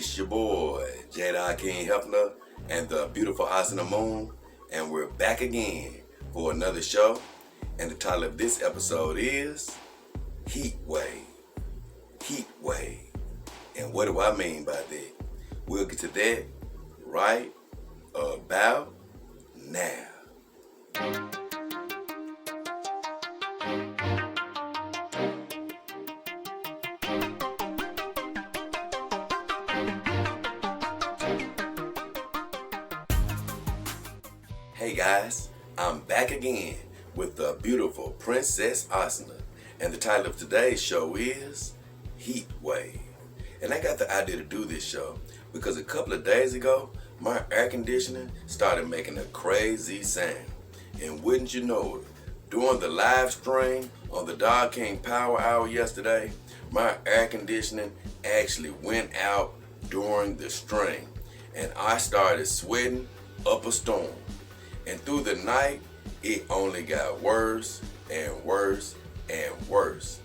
It's your boy, Jada King Hefner and the beautiful Asana Moon, and we're back again for another show. And the title of this episode is Heat Wave. Heat Wave. And what do I mean by that? We'll get to that right about now. Hey guys, I'm back again with the beautiful Princess Asana, and the title of today's show is Heat Wave. And I got the idea to do this show because a couple of days ago, my air conditioning started making a crazy sound. And wouldn't you know it, during the live stream on the Dog King Power Hour yesterday, my air conditioning actually went out during the stream, and I started sweating up a storm. And through the night, it only got worse and worse and worse.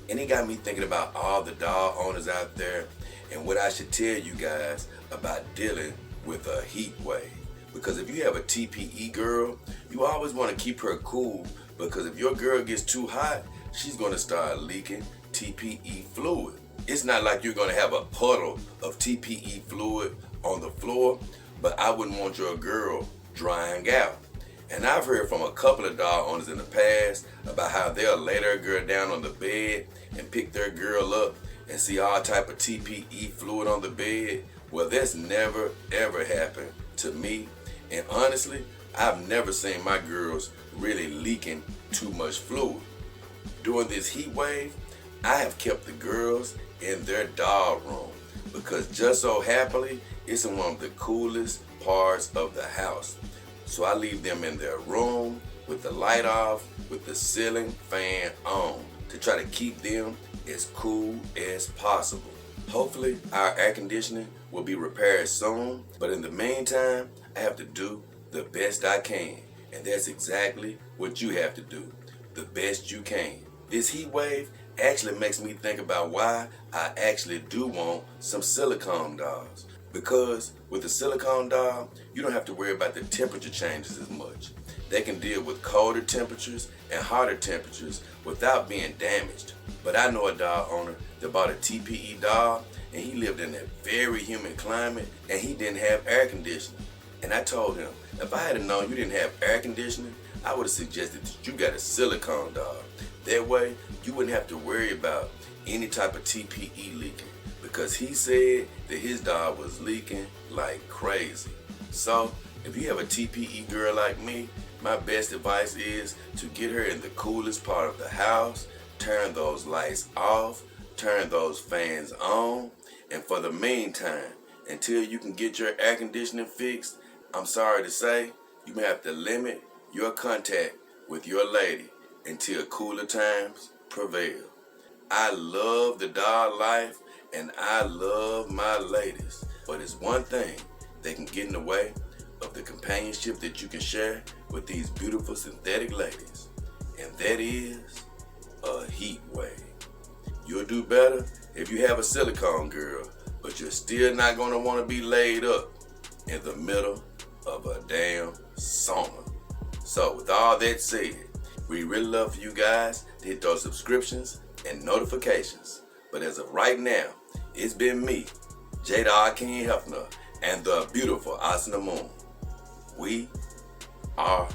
And it got me thinking about all the dog owners out there and what I should tell you guys about dealing with a heat wave. Because if you have a TPE girl, you always want to keep her cool, because if your girl gets too hot, she's going to start leaking TPE fluid. It's not like you're going to have a puddle of TPE fluid on the floor, but I wouldn't want your girl drying out. And I've heard from a couple of dog owners in the past about how they'll lay their girl down on the bed and pick their girl up and see all type of TPE fluid on the bed. Well, that's never ever happened to me. And honestly, I've never seen my girls really leaking too much fluid. During this heat wave, I have kept the girls in their dog room because just so happily, it's in one of the coolest parts of the house. So I leave them in their room with the light off, with the ceiling fan on, to try to keep them as cool as possible. Hopefully our air conditioning will be repaired soon, but in the meantime, I have to do the best I can. And that's exactly what you have to do, the best you can. This heat wave actually makes me think about why I actually do want some silicone dolls. Because with a silicone doll, you don't have to worry about the temperature changes as much. They can deal with colder temperatures and hotter temperatures without being damaged. But I know a doll owner that bought a TPE doll, and he lived in a very humid climate, and he didn't have air conditioning. And I told him, if I had known you didn't have air conditioning, I would have suggested that you got a silicone doll. That way, you wouldn't have to worry about any type of TPE leaking, because he said that his dog was leaking like crazy. So, if you have a TPE girl like me, my best advice is to get her in the coolest part of the house, turn those lights off, turn those fans on, and for the meantime, until you can get your air conditioning fixed, I'm sorry to say, you may have to limit your contact with your lady until cooler times prevail. I love the dog life, and I love my ladies, but it's one thing that can get in the way of the companionship that you can share with these beautiful synthetic ladies, and that is a heat wave. You'll do better if you have a silicone girl, but you're still not going to want to be laid up in the middle of a damn sauna. So with all that said, we really love for you guys to hit those subscriptions and notifications. But as of right now, it's been me, Jada King Hefner, and the beautiful Asana Moon. We are